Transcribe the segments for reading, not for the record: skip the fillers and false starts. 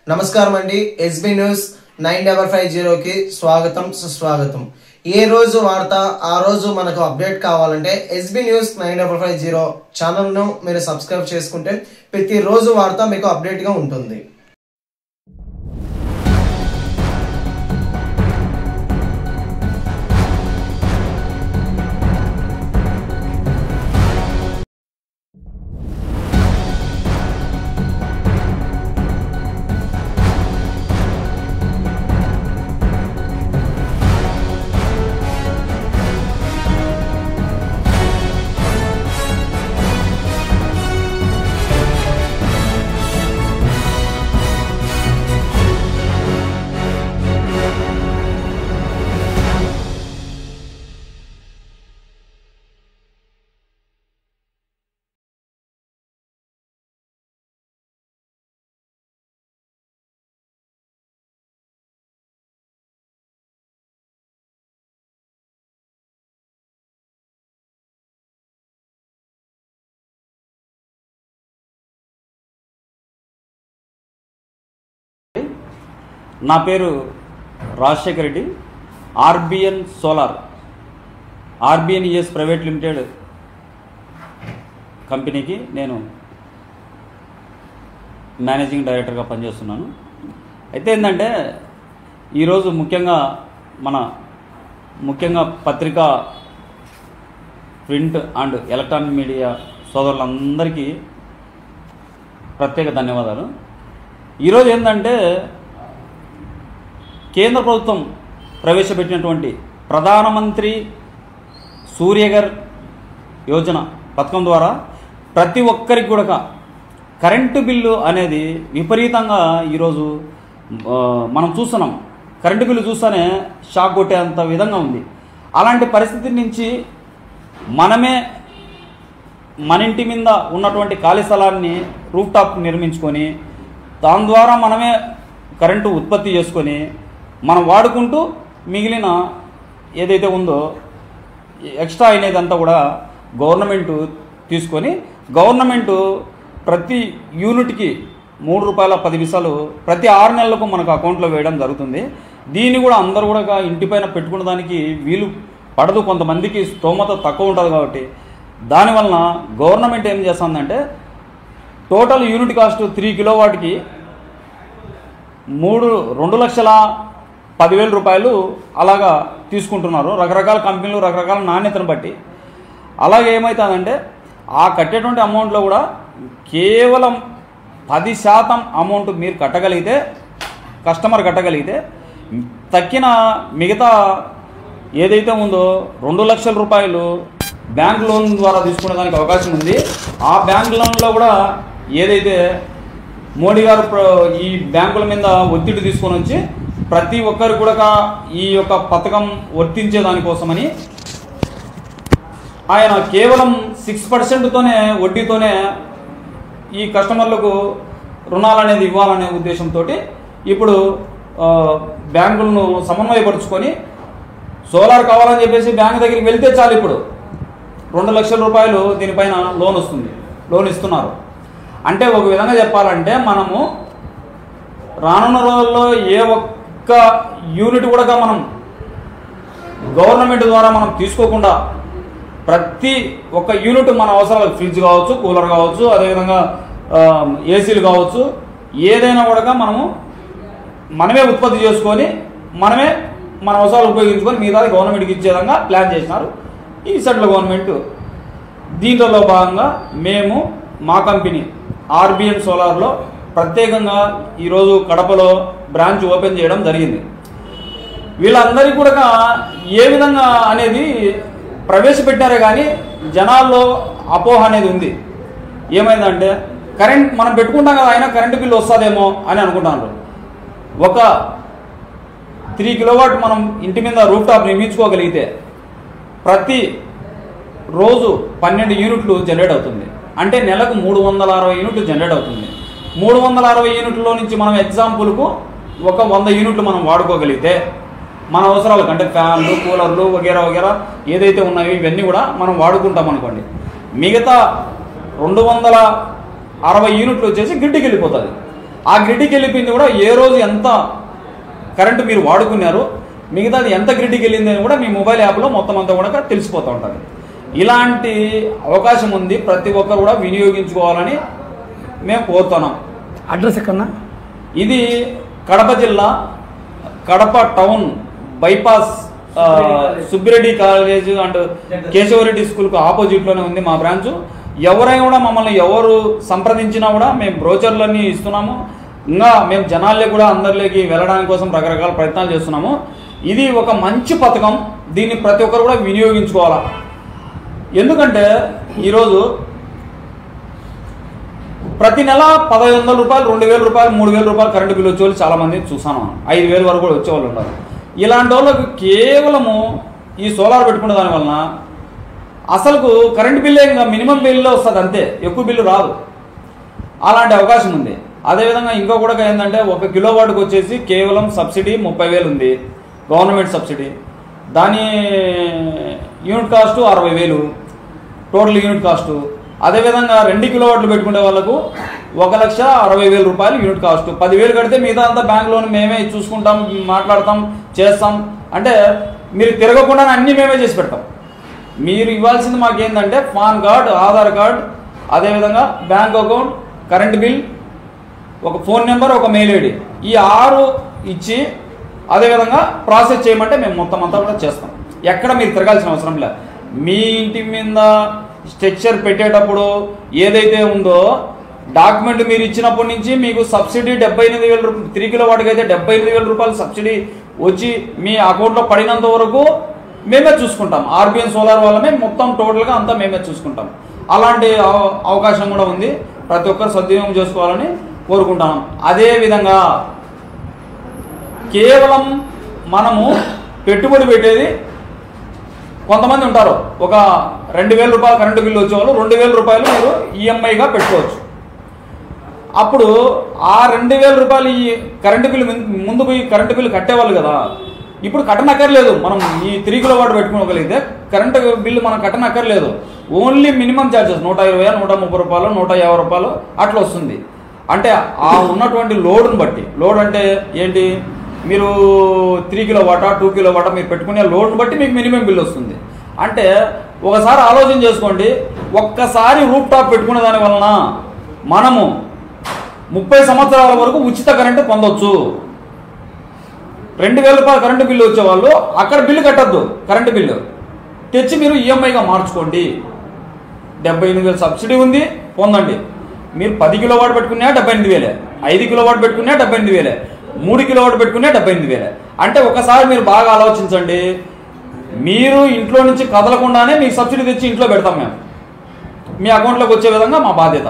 నమస్కారం అండి. SB news 9550 కి స్వాగతం సుస్వాగతం. ఏ రోజు వార్త ఆ రోజు మనకు అప్డేట్ కావాలంటే ఎస్బీ న్యూస్ 9550 ఛానల్ ను మీరు సబ్స్క్రైబ్ చేసుకుంటే ప్రతి రోజు వార్త మీకు అప్డేట్ గా ఉంటుంది. నా పేరు Rajasekhar Reddy. RBN solar RBNES private limited కంపెనీకి నేను మేనేజింగ్ డైరెక్టర్గా పనిచేస్తున్నాను. అయితే ఏంటంటే ఈరోజు ముఖ్యంగా పత్రికా, ప్రింట్ అండ్ ఎలక్ట్రానిక్ మీడియా సోదరులందరికీ ప్రత్యేక ధన్యవాదాలు. ఈరోజు ఏంటంటే కేంద్ర ప్రభుత్వం ప్రవేశపెట్టినటువంటి ప్రధానమంత్రి సూర్యఘర్ యోజన పథకం ద్వారా ప్రతి ఒక్కరికి కూడా కరెంటు బిల్లు అనేది విపరీతంగా ఈరోజు మనం చూస్తున్నాం. కరెంటు బిల్లు చూస్తేనే షాక్ కొట్టేంత విధంగా ఉంది. అలాంటి పరిస్థితి నుంచి మనమే మన ఇంటి మీద ఉన్నటువంటి ఖాళీ స్థలాన్ని రూఫ్ టాప్ నిర్మించుకొని దాని ద్వారా మనమే కరెంటు ఉత్పత్తి చేసుకొని మనం వాడుకుంటూ మిగిలిన ఏదైతే ఉందో ఎక్స్ట్రా అయినదంతా కూడా గవర్నమెంటు తీసుకొని గవర్నమెంటు ప్రతి యూనిట్కి ₹3.10 ప్రతి 6 నెలలకు మనకు అకౌంట్లో వేయడం జరుగుతుంది. దీన్ని కూడా అందరూ కూడా ఇంటిపైన పెట్టుకున్న దానికి వీలు పడదు. కొంతమందికి స్తోమత తక్కువ ఉంటుంది కాబట్టి దానివలన గవర్నమెంట్ ఏం చేస్తుందంటే టోటల్ యూనిట్ కాస్ట్ 3 కిలోవాట్కి ₹2,10,000 అలాగా తీసుకుంటున్నారు. రకరకాల కంపెనీలు రకరకాల నాణ్యతను బట్టి. అలాగే ఏమవుతుందంటే ఆ కట్టేటువంటి అమౌంట్లో కూడా కేవలం 10% అమౌంట్ మీరు కట్టగలిగితే, కస్టమర్ కట్టగలిగితే తక్కిన మిగతా ఏదైతే ఉందో ₹2,00,000 బ్యాంక్ లోన్ ద్వారా తీసుకునే దానికి అవకాశం ఉంది. ఆ బ్యాంక్ లోన్లో కూడా ఏదైతే మోడీ గారు ఈ బ్యాంకుల మీద ఒత్తిడి తీసుకొని వచ్చి ప్రతి ఒక్కరు కూడా ఈ యొక్క పథకం వర్తించే దానికోసమని ఆయన కేవలం 6%తోనే వడ్డీతోనే ఈ కస్టమర్లకు రుణాలు అనేది ఇవ్వాలనే ఉద్దేశంతో ఇప్పుడు బ్యాంకులను సమన్వయపరుచుకొని సోలార్ కావాలని చెప్పేసి బ్యాంక్ దగ్గరికి వెళ్తే చాలు ఇప్పుడు ₹2,00,000 దీనిపైన లోన్ ఇస్తున్నారు. అంటే ఒక విధంగా చెప్పాలంటే మనము రానున్న రోజుల్లో ఏ ఒక్క యూనిట్ కూడా మనం గవర్నమెంట్ ద్వారా మనం తీసుకోకుండా ప్రతి ఒక్క యూనిట్ మన అవసరాలు, ఫ్రిడ్జ్ కావచ్చు, కూలర్ కావచ్చు, అదేవిధంగా ఏసీలు కావచ్చు, ఏదైనా కూడా మనమే ఉత్పత్తి చేసుకొని మనమే మన అవసరాలు ఉపయోగించుకొని మిగతాది గవర్నమెంట్కి ఇచ్చే విధంగా ప్లాన్ చేసినారు ఈ సెంట్రల్ గవర్నమెంట్. దీంట్లో భాగంగా మేము మా కంపెనీ ఆర్బిఎన్ సోలార్లో ప్రత్యేకంగా ఈరోజు కడపలో బ్రాంచ్ ఓపెన్ చేయడం జరిగింది. వీళ్ళందరికీ కూడా ఏ విధంగా అనేది ప్రవేశపెట్టారే కానీ జనాల్లో అపోహ అనేది ఉంది. ఏమైందంటే కరెంట్ మనం పెట్టుకుంటాం కదా, అయినా కరెంటు బిల్లు వస్తుందేమో అని అనుకుంటున్నారు. ఒక 3 కిలోవాట్ మనం ఇంటి మీద రూఫ్ టాప్ నిర్మించుకోగలిగితే ప్రతి రోజు 12 యూనిట్లు జనరేట్ అవుతుంది. అంటే నెలకు 360 యూనిట్లు జనరేట్ అవుతుంది. 360 యూనిట్లలో నుంచి మనం ఎగ్జాంపుల్కు ఒక 100 యూనిట్లు మనం వాడుకోగలిగితే మన అవసరాలకు, అంటే ఫ్యాన్లు, కూలర్లు వగేరా ఏదైతే ఉన్నాయో ఇవన్నీ కూడా మనం వాడుకుంటాం అనుకోండి. మిగతా 260 యూనిట్లు వచ్చేసి గ్రిడ్కి వెళ్ళిపోతుంది. ఆ గ్రిడ్కి వెళ్ళిపోయింది కూడా ఏ రోజు ఎంత కరెంటు మీరు వాడుకున్నారు, మిగతాది ఎంత గ్రిడ్కి వెళ్ళింది అని కూడా మీ మొబైల్ యాప్లో మొత్తం అంతా కూడా తెలిసిపోతూ ఉంటుంది. ఇలాంటి అవకాశం ఉంది, ప్రతి ఒక్కరు కూడా వినియోగించుకోవాలని మేము కోరుతున్నాం. అడ్రస్ ఎక్కడన్నా? ఇది కడప జిల్లా Kadapa town bypass Subbireddy college and Keshavareddy స్కూల్కు ఆపోజిట్లోనే ఉంది మా బ్రాంచ్. ఎవరైనా కూడా మమ్మల్ని ఎవరు సంప్రదించినా కూడా మేము బ్రోచర్లన్నీ ఇస్తున్నాము. ఇంకా మేము జనాల్లో కూడా అందరిలోకి వెళ్ళడానికి కోసం రకరకాల ప్రయత్నాలు చేస్తున్నాము. ఇది ఒక మంచి పథకం, దీన్ని ప్రతి ఒక్కరు కూడా వినియోగించుకోవాలా. ఎందుకంటే ఈరోజు ప్రతి నెల 1,500 రూపాయలు, 2,000 రూపాయలు, 3,000 రూపాయలు కరెంటు బిల్లు వచ్చేవాళ్ళు చాలామంది చూసాను. 5,000 వరకు కూడా వచ్చేవాళ్ళు ఉన్నారు. ఇలాంటి వాళ్ళకు కేవలము ఈ సోలార్ పెట్టుకునే దానివలన అసలుకు కరెంటు బిల్లు ఇంకా మినిమం బిల్లు వస్తుంది అంతే, ఎక్కువ బిల్లు రాదు. అలాంటి అవకాశం ఉంది. అదేవిధంగా ఇంకో కూడా ఏంటంటే 1 కిలోవాట్కి వచ్చేసి కేవలం సబ్సిడీ 30,000 ఉంది, గవర్నమెంట్ సబ్సిడీ. దాని unit cost 60,000 total unit cost. అదేవిధంగా 2 కిలోవాట్లు పెట్టుకునే వాళ్ళకు 1,60,000 రూపాయలు యూనిట్ కాస్ట్. 10,000 కడితే మిగతా అంతా బ్యాంక్ లోన్ మేమే చూసుకుంటాం, మాట్లాడతాం, చేస్తాం. అంటే మీరు తిరగకుండా అన్నీ మేమే చేసి పెడతాం. మీరు ఇవ్వాల్సింది మాకేంటంటే పాన్ కార్డ్, ఆధార్ కార్డ్, అదేవిధంగా బ్యాంక్ అకౌంట్, కరెంట్ బిల్, ఒక ఫోన్ నెంబర్, ఒక మెయిల్ ఐడి, ఈ 6 ఇచ్చి అదేవిధంగా ప్రాసెస్ చేయమంటే మేము మొత్తం అంతా కూడా చేస్తాం. ఎక్కడ మీరు తిరగాల్సిన అవసరం లేదు. మీ ఇంటి మీద స్ట్రక్చర్ పెట్టేటప్పుడు ఏదైతే ఉందో డాక్యుమెంట్ మీరు ఇచ్చినప్పటి నుంచి మీకు సబ్సిడీ 78,000 రూపాయలు, 3 కిలోవాట్కి అయితే 78,000 రూపాయలు సబ్సిడీ వచ్చి మీ అకౌంట్లో పడినంత వరకు మేమే చూసుకుంటాం. ఆర్బిఎన్ సోలార్ వాళ్ళమే మొత్తం టోటల్గా అంతా మేమే చూసుకుంటాం. అలాంటి అవకాశం కూడా ఉంది, ప్రతి ఒక్కరు సద్వినియోగం చేసుకోవాలని కోరుకుంటాం. అదేవిధంగా కేవలం మనము పెట్టుబడి పెట్టేది కొంతమంది ఉంటారు. ఒక 2,000 రూపాయలు కరెంటు బిల్లు వచ్చేవాళ్ళు 2,000 రూపాయలు మీరు ఈఎంఐగా పెట్టుకోవచ్చు. అప్పుడు ఆ 2,000 రూపాయలు ఈ కరెంటు బిల్లు ముందు పోయి కరెంటు బిల్లు కట్టేవాళ్ళు కదా, ఇప్పుడు కట్టనక్కర్లేదు. మనం ఈ 3 కిలోవాట్ పెట్టుకోగలిగితే కరెంటు బిల్లు మనం కట్టనక్కర్లేదు. ఓన్లీ మినిమం ఛార్జెస్ 120, 130 రూపాయలు, 150 రూపాయలు అట్లా వస్తుంది. అంటే ఆ ఉన్నటువంటి లోడ్ని బట్టి, లోడ్ అంటే ఏంటి, మీరు 3 కిలోవాటా 2 కిలోవాటా మీరు పెట్టుకునే లోడ్ని బట్టి మీకు మినిమం బిల్ వస్తుంది. అంటే ఒకసారి ఆలోచన చేసుకోండి, ఒక్కసారి రూఫ్ టాప్ పెట్టుకునే దాని వలన మనము 30 సంవత్సరాల వరకు ఉచిత కరెంటు పొందొచ్చు. 2,000 రూపాయలు కరెంటు బిల్లు వచ్చేవాళ్ళు అక్కడ బిల్లు కట్టద్దు, కరెంటు బిల్లు తెచ్చి మీరు ఈఎంఐగా మార్చుకోండి. 78,000 సబ్సిడీ ఉంది, పొందండి. మీరు 10 కిలోవాట్ పెట్టుకున్నా 78,000, 5 కిలోవాట్ పెట్టుకున్నా 78,000, 3 కిలోవాట్ పెట్టుకున్నా 78,000. అంటే ఒకసారి మీరు బాగా ఆలోచించండి. మీరు ఇంట్లో నుంచి కదలకుండానే మీకు సబ్సిడీ తెచ్చి ఇంట్లో పెడతాం మేము, మీ అకౌంట్లోకి వచ్చే విధంగా మా బాధ్యత.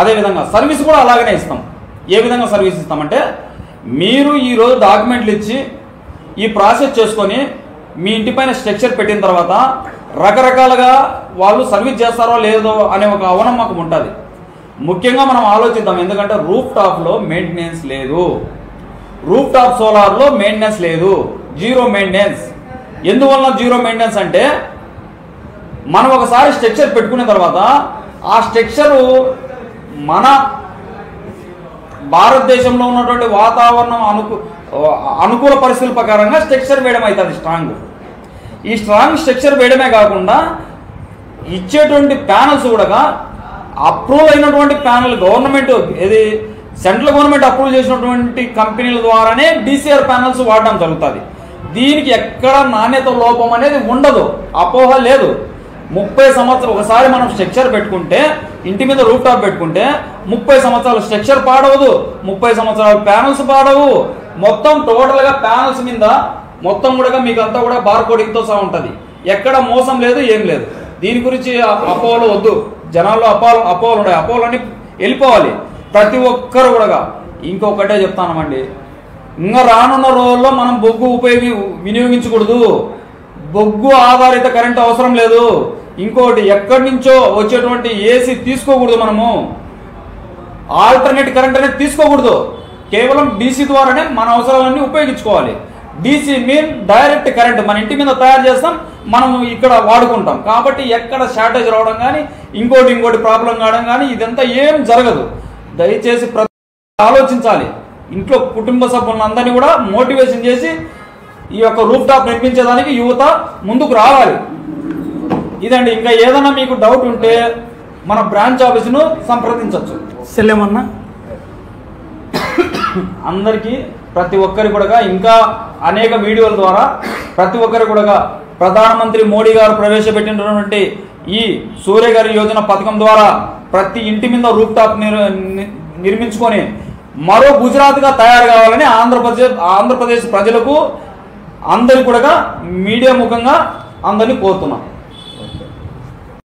అదేవిధంగా సర్వీస్ కూడా అలాగనే ఇస్తాం. ఏ విధంగా సర్వీస్ ఇస్తామంటే, మీరు ఈరోజు డాక్యుమెంట్లు ఇచ్చి ఈ ప్రాసెస్ చేసుకొని మీ ఇంటిపైన స్ట్రక్చర్ పెట్టిన తర్వాత రకరకాలుగా వాళ్ళు సర్వీస్ చేస్తారో లేదో అనే ఒక అవనమ్మకం ఉంటుంది. ముఖ్యంగా మనం ఆలోచిద్దాం, ఎందుకంటే రూఫ్ టాప్లో మెయింటెనెన్స్ లేదు, రూఫ్ టాప్ సోలార్లో మెయింటెనెన్స్ లేదు, జీరో మెయింటెనెన్స్. ఎందువల్ల జీరో మెయింటెనెన్స్ అంటే, మనం ఒకసారి స్ట్రక్చర్ పెట్టుకున్న తర్వాత ఆ స్ట్రక్చరు మన భారతదేశంలో ఉన్నటువంటి వాతావరణం అనుకూల పరిస్థితుల ప్రకారంగా స్ట్రక్చర్ వేయడం అవుతుంది స్ట్రాంగ్. ఈ స్ట్రాంగ్ స్ట్రక్చర్ వేయడమే కాకుండా ఇచ్చేటువంటి ప్యానల్స్ కూడా అప్రూవ్ అయినటువంటి ప్యానల్, గవర్నమెంట్ ఏది సెంట్రల్ గవర్నమెంట్ అప్రూవ్ చేసినటువంటి కంపెనీల ద్వారానే DCR ప్యానల్స్ వాడడం జరుగుతుంది. దీనికి ఎక్కడ నాణ్యత లోపం అనేది ఉండదు, అపోహ లేదు. 30 సంవత్సరాలు ఒకసారి మనం స్ట్రక్చర్ పెట్టుకుంటే, ఇంటి మీద రూఫ్ టాప్ పెట్టుకుంటే 30 సంవత్సరాలు స్ట్రక్చర్ పాడవదు, 30 సంవత్సరాలు ప్యానల్స్ పాడవు. మొత్తం టోటల్గా ప్యానల్స్ మీద మొత్తం కూడా మీకు అంతా కూడా బార్ కోడింగ్తో సహా ఉంటుంది. ఎక్కడ మోసం లేదు, ఏం లేదు. దీని గురించి అపోహలు వద్దు. జనాల్లో అపోహలు ఉన్నాయి, అపోహలన్నీ వెళ్ళిపోవాలి ప్రతి ఒక్కరు కూడా. ఇంకొకటే చెప్తానమండి, ఇంకా రానున్న రోజుల్లో మనం బొగ్గు వినియోగించకూడదు. బొగ్గు ఆధారిత కరెంట్ అవసరం లేదు. ఇంకోటి, ఎక్కడి నుంచో వచ్చేటువంటి ఏసీ తీసుకోకూడదు. మనము ఆల్టర్నేట్ కరెంట్ అనేది తీసుకోకూడదు. కేవలం డీసీ ద్వారానే మన అవసరాలన్నీ ఉపయోగించుకోవాలి. డీసీ మీన్ డైరెక్ట్ కరెంట్ మన ఇంటి మీద తయారు చేస్తాం, మనం ఇక్కడ వాడుకుంటాం. కాబట్టి ఎక్కడ షార్టేజ్ రావడం కానీ ఇంకోటి ప్రాబ్లం కావడం కానీ ఇదంతా ఏం జరగదు. దయచేసి ఆలోచించాలి. ఇంట్లో కుటుంబ సభ్యులందరినీ కూడా మోటివేషన్ చేసి ఈ యొక్క రూఫ్ టాప్ నిర్మించేదానికి యువత ముందుకు రావాలి. ఇదండి. ఇంకా ఏదైనా మీకు డౌట్ ఉంటే మన బ్రాంచ్ ఆఫీసును సంప్రదించవచ్చు. సెల్లెమన్నా అందరికీ ప్రతి ఒక్కరి కూడా ఇంకా అనేక వీడియోల ద్వారా ప్రతి ఒక్కరి కూడా ప్రధానమంత్రి మోడీ గారు ప్రవేశపెట్టినటువంటి ఈ సూర్యగారి యోజన పథకం ద్వారా ప్రతి ఇంటి మీద రూఫ్ టాప్ నిర్మించుకొని మరో గుజరాత్గా తయారు కావాలని ఆంధ్రప్రదేశ్ ప్రజలకు అందరి కూడా మీడియా ముఖంగా అందరినీ కోరుతున్నాం.